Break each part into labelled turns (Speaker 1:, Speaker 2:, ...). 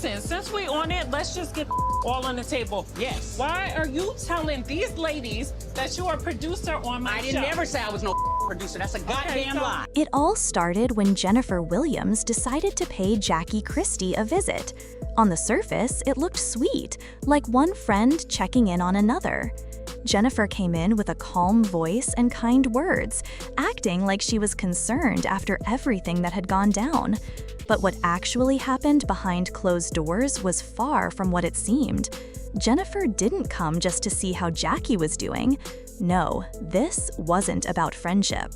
Speaker 1: listen, since we on it, let's just get all on the table.
Speaker 2: Yes.
Speaker 1: Why are you telling these ladies that you're a producer on my show?
Speaker 2: I didn't never say I was no producer. That's a goddamn lie.
Speaker 3: It all started when Jennifer Williams decided to pay Jackie Christy a visit. On the surface, it looked sweet, like one friend checking in on another. Jennifer came in with a calm voice and kind words, acting like she was concerned after everything that had gone down. But what actually happened behind closed doors was far from what it seemed. Jennifer didn't come just to see how Jackie was doing. No, this wasn't about friendship.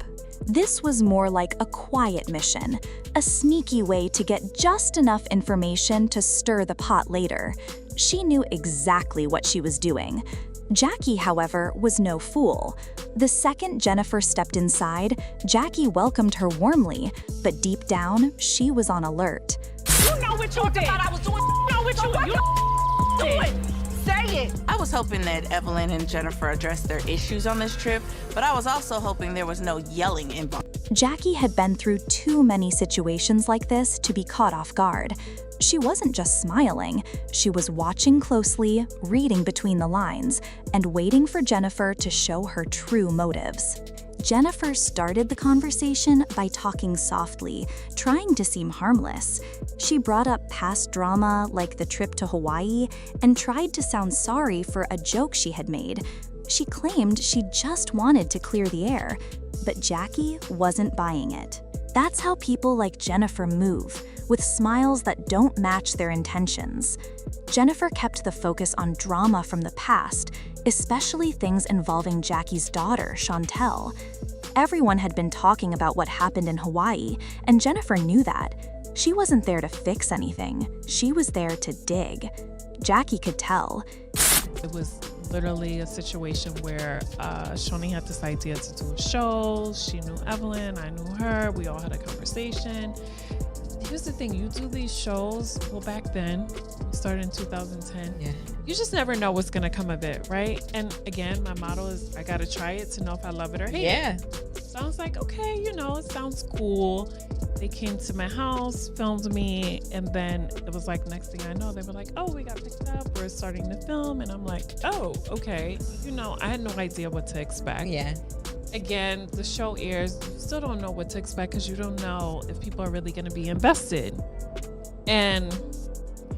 Speaker 3: This was more like a quiet mission, a sneaky way to get just enough information to stir the pot later. She knew exactly what she was doing. Jackie, however, was no fool. The second Jennifer stepped inside, Jackie welcomed her warmly, but deep down, she was on alert.
Speaker 1: You know what you did. I was doing. You know what you did. Say it.
Speaker 4: I was hoping that Evelyn and Jennifer addressed their issues on this trip, but I was also hoping there was no yelling involved.
Speaker 3: Jackie had been through too many situations like this to be caught off guard. She wasn't just smiling, she was watching closely, reading between the lines, and waiting for Jennifer to show her true motives. Jennifer started the conversation by talking softly, trying to seem harmless. She brought up past drama like the trip to Hawaii and tried to sound sorry for a joke she had made. She claimed she just wanted to clear the air, but Jackie wasn't buying it. That's how people like Jennifer move, with smiles that don't match their intentions. Jennifer kept the focus on drama from the past, especially things involving Jackie's daughter, Chantel. Everyone had been talking about what happened in Hawaii, and Jennifer knew that. She wasn't there to fix anything. She was there to dig. Jackie could tell.
Speaker 1: It was literally a situation where Shoni had this idea to do a show. She knew Evelyn, I knew her. We all had a conversation. Here's the thing, you do these shows, well, back then, we started in 2010.
Speaker 2: Yeah.
Speaker 1: You just never know what's gonna come of it, right? And again, my motto is I gotta try it to know if I love it or hate it. So I was like, okay, you know, it sounds cool. They came to my house, filmed me, and then it was like, next thing I know, they were like, oh, we got picked up, we're starting to film. And I'm like, oh, okay. You know, I had no idea what to expect.
Speaker 2: Yeah.
Speaker 1: Again, the show airs, you still don't know what to expect because you don't know if people are really gonna be invested. And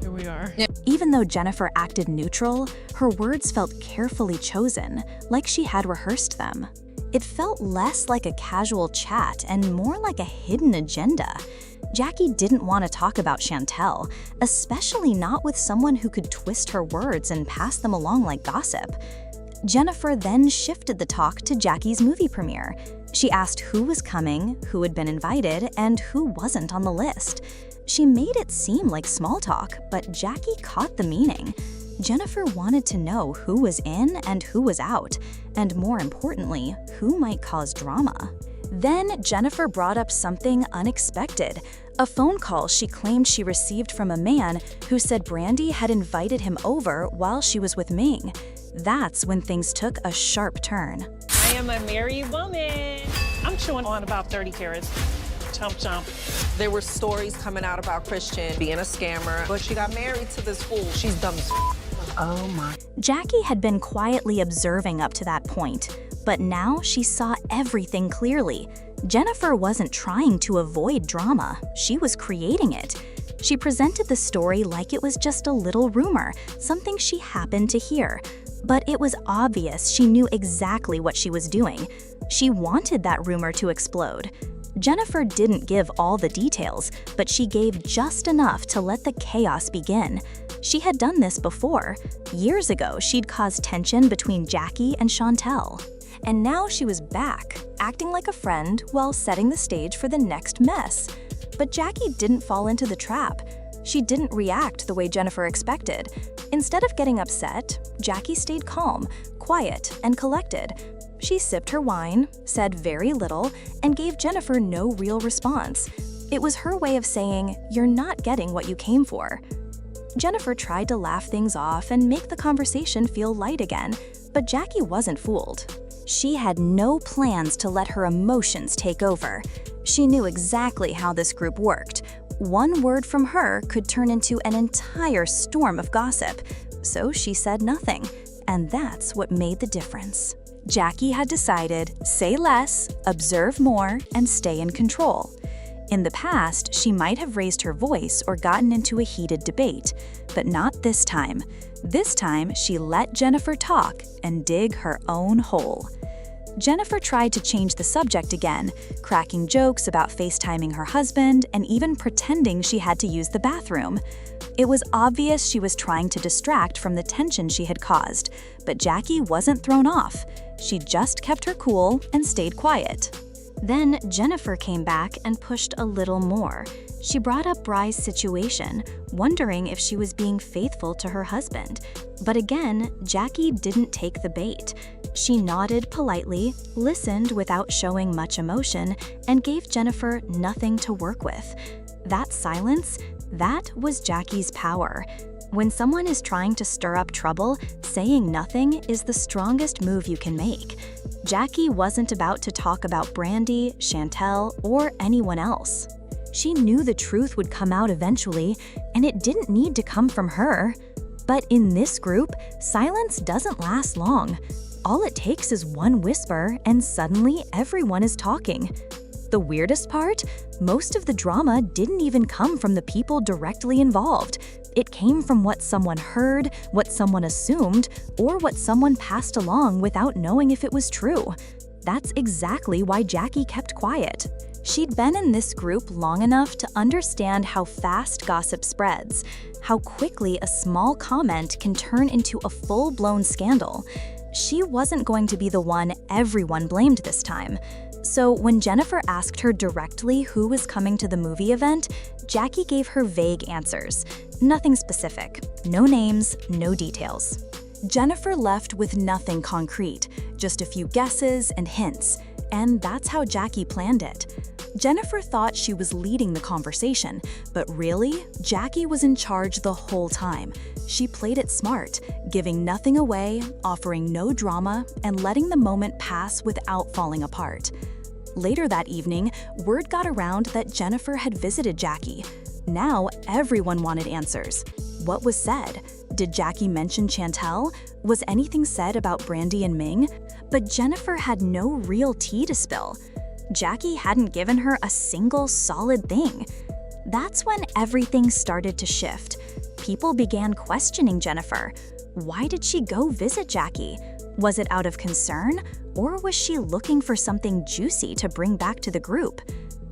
Speaker 1: here we are.
Speaker 2: Yeah.
Speaker 3: Even though Jennifer acted neutral, her words felt carefully chosen, like she had rehearsed them. It felt less like a casual chat and more like a hidden agenda. Jackie didn't want to talk about Chantel, especially not with someone who could twist her words and pass them along like gossip. Jennifer then shifted the talk to Jackie's movie premiere. She asked who was coming, who had been invited, and who wasn't on the list. She made it seem like small talk, but Jackie caught the meaning. Jennifer wanted to know who was in and who was out, and more importantly, who might cause drama. Then Jennifer brought up something unexpected, a phone call she claimed she received from a man who said Brandy had invited him over while she was with Ming. That's when things took a sharp turn.
Speaker 1: I am a married woman. I'm chewing on about 30 carats. Chomp, chomp.
Speaker 5: There were stories coming out about Christian being a scammer, but she got married to this fool. She's dumb as
Speaker 2: Oh my.
Speaker 3: Jackie had been quietly observing up to that point, but now she saw everything clearly. Jennifer wasn't trying to avoid drama, she was creating it. She presented the story like it was just a little rumor, something she happened to hear. But it was obvious she knew exactly what she was doing. She wanted that rumor to explode. Jennifer didn't give all the details, but she gave just enough to let the chaos begin. She had done this before. Years ago, she'd caused tension between Jackie and Chantel. And now she was back, acting like a friend while setting the stage for the next mess. But Jackie didn't fall into the trap. She didn't react the way Jennifer expected. Instead of getting upset, Jackie stayed calm, quiet, and collected. She sipped her wine, said very little, and gave Jennifer no real response. It was her way of saying, "You're not getting what you came for." Jennifer tried to laugh things off and make the conversation feel light again, but Jackie wasn't fooled. She had no plans to let her emotions take over. She knew exactly how this group worked. one word from her could turn into an entire storm of gossip. So she said nothing, and that's what made the difference. Jackie had decided, say less, observe more, and stay in control. In the past, she might have raised her voice or gotten into a heated debate, but not this time. This time, she let Jennifer talk and dig her own hole. Jennifer tried to change the subject again, cracking jokes about FaceTiming her husband and even pretending she had to use the bathroom. It was obvious she was trying to distract from the tension she had caused, but Jackie wasn't thrown off. She just kept her cool and stayed quiet. Then Jennifer came back and pushed a little more. She brought up Bry's situation, wondering if she was being faithful to her husband. But again, Jackie didn't take the bait. She nodded politely, listened without showing much emotion, and gave Jennifer nothing to work with. That silence, that was Jackie's power. When someone is trying to stir up trouble, saying nothing is the strongest move you can make. Jackie wasn't about to talk about Brandy, Chantel, or anyone else. She knew the truth would come out eventually, and it didn't need to come from her. But in this group, silence doesn't last long. All it takes is one whisper, and suddenly everyone is talking. The weirdest part? Most of the drama didn't even come from the people directly involved. It came from what someone heard, what someone assumed, or what someone passed along without knowing if it was true. That's exactly why Jackie kept quiet. She'd been in this group long enough to understand how fast gossip spreads, how quickly a small comment can turn into a full-blown scandal. She wasn't going to be the one everyone blamed this time. So when Jennifer asked her directly who was coming to the movie event, Jackie gave her vague answers. Nothing specific, no names, no details. Jennifer left with nothing concrete, just a few guesses and hints, and that's how Jackie planned it. Jennifer thought she was leading the conversation, but really, Jackie was in charge the whole time. She played it smart, giving nothing away, offering no drama, and letting the moment pass without falling apart. Later that evening, word got around that Jennifer had visited Jackie. Now everyone wanted answers. What was said? Did Jackie mention Chantel? Was anything said about Brandy and Ming? But Jennifer had no real tea to spill. Jackie hadn't given her a single solid thing. That's when everything started to shift. People began questioning Jennifer. Why did she go visit Jackie? Was it out of concern, or was she looking for something juicy to bring back to the group?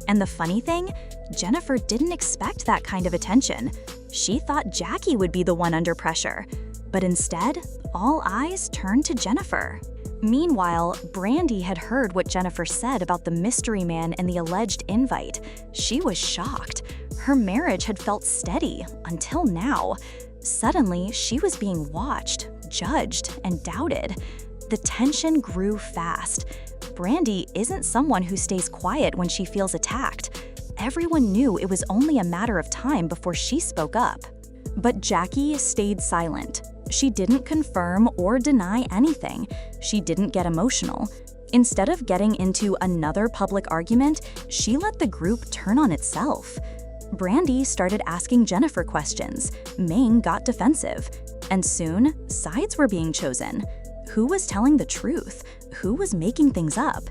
Speaker 3: And the funny thing, Jennifer didn't expect that kind of attention. She thought Jackie would be the one under pressure. But instead, all eyes turned to Jennifer. Meanwhile, Brandy had heard what Jennifer said about the mystery man and the alleged invite. She was shocked. Her marriage had felt steady until now. Suddenly, she was being watched, judged, and doubted. The tension grew fast. Brandy isn't someone who stays quiet when she feels attacked. Everyone knew it was only a matter of time before she spoke up. But Jackie stayed silent. She didn't confirm or deny anything. She didn't get emotional. Instead of getting into another public argument, she let the group turn on itself. Brandy started asking Jennifer questions. Ming got defensive. And soon, sides were being chosen. Who was telling the truth? Who was making things up?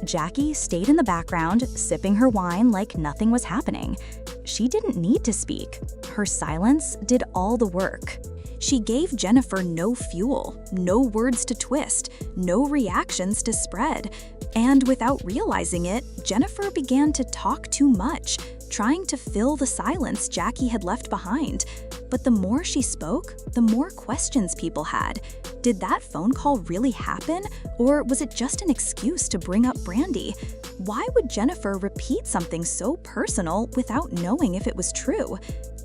Speaker 3: Jackie stayed in the background, sipping her wine like nothing was happening. She didn't need to speak. Her silence did all the work. She gave Jennifer no fuel, no words to twist, no reactions to spread. And without realizing it, Jennifer began to talk too much, trying to fill the silence Jackie had left behind. But the more she spoke, the more questions people had. Did that phone call really happen? Or was it just an excuse to bring up Brandy? Why would Jennifer repeat something so personal without knowing if it was true?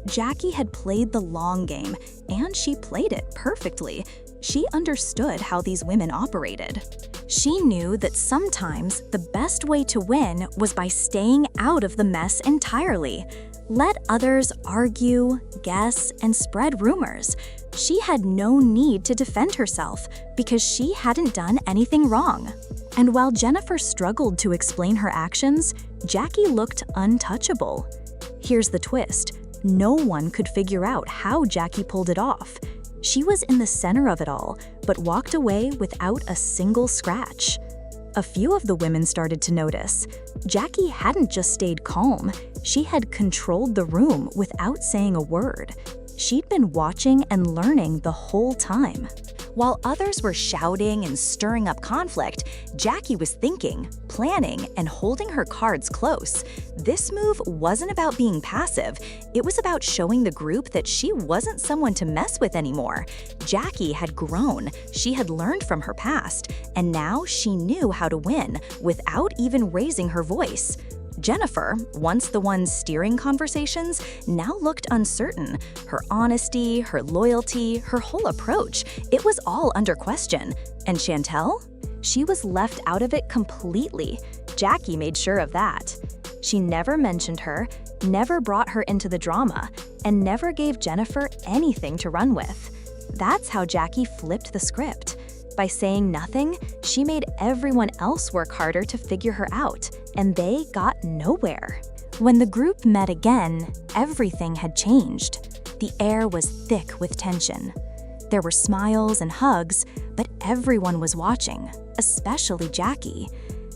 Speaker 3: Jackie had played the long game, and she played it perfectly. She understood how these women operated. She knew that sometimes the best way to win was by staying out of the mess entirely. Let others argue, guess, and spread rumors. She had no need to defend herself because she hadn't done anything wrong. And while Jennifer struggled to explain her actions, Jackie looked untouchable. Here's the twist. No one could figure out how Jackie pulled it off. She was in the center of it all, but walked away without a single scratch. A few of the women started to notice. Jackie hadn't just stayed calm, she had controlled the room without saying a word. She'd been watching and learning the whole time. While others were shouting and stirring up conflict, Jackie was thinking, planning, and holding her cards close. This move wasn't about being passive, it was about showing the group that she wasn't someone to mess with anymore. Jackie had grown, she had learned from her past, and now she knew how to win without even raising her voice. Jennifer, once the one steering conversations, now looked uncertain. Her honesty, her loyalty, her whole approach, it was all under question. And Chantel? She was left out of it completely. Jackie made sure of that. She never mentioned her, never brought her into the drama, and never gave Jennifer anything to run with. That's how Jackie flipped the script. By saying nothing, she made everyone else work harder to figure her out, and they got nowhere. When the group met again, everything had changed. The air was thick with tension. There were smiles and hugs, but everyone was watching, especially Jackie.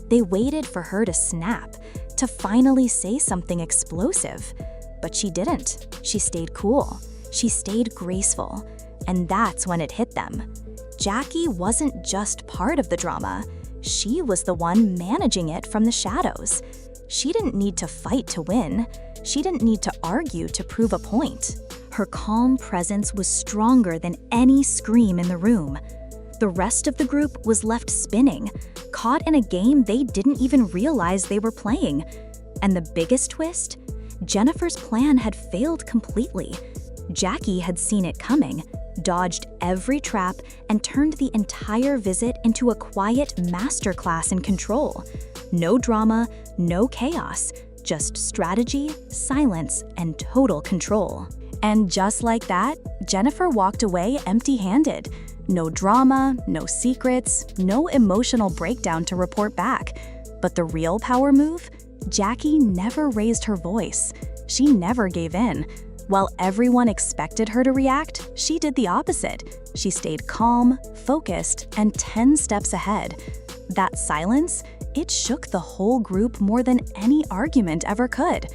Speaker 3: They waited for her to snap, to finally say something explosive. But she didn't. She stayed cool. She stayed graceful. And that's when it hit them. Jackie wasn't just part of the drama. She was the one managing it from the shadows. She didn't need to fight to win. She didn't need to argue to prove a point. Her calm presence was stronger than any scream in the room. The rest of the group was left spinning, caught in a game they didn't even realize they were playing. And the biggest twist? Jennifer's plan had failed completely. Jackie had seen it coming, dodged every trap, and turned the entire visit into a quiet masterclass in control. No drama, no chaos, just strategy, silence, and total control. And just like that, Jennifer walked away empty-handed. No drama, no secrets, no emotional breakdown to report back. But the real power move? Jackie never raised her voice. She never gave in. While everyone expected her to react, she did the opposite. She stayed calm, focused, and 10 steps ahead. That silence, it shook the whole group more than any argument ever could.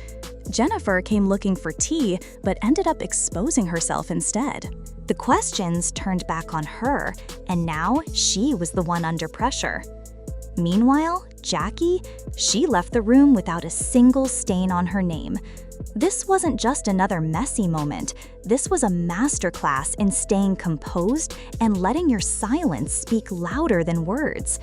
Speaker 3: Jennifer came looking for tea, but ended up exposing herself instead. The questions turned back on her, and now she was the one under pressure. Meanwhile, Jackie, she left the room without a single stain on her name. This wasn't just another messy moment. This was a masterclass in staying composed and letting your silence speak louder than words.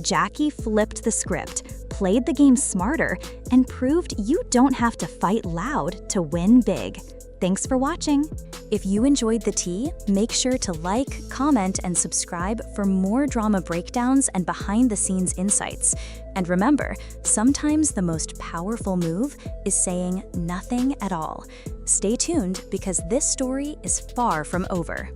Speaker 3: Jackie flipped the script, played the game smarter, and proved you don't have to fight loud to win big. Thanks for watching. If you enjoyed the tea, make sure to like, comment, and subscribe for more drama breakdowns and behind-the-scenes insights. And remember, sometimes the most powerful move is saying nothing at all. Stay tuned because this story is far from over.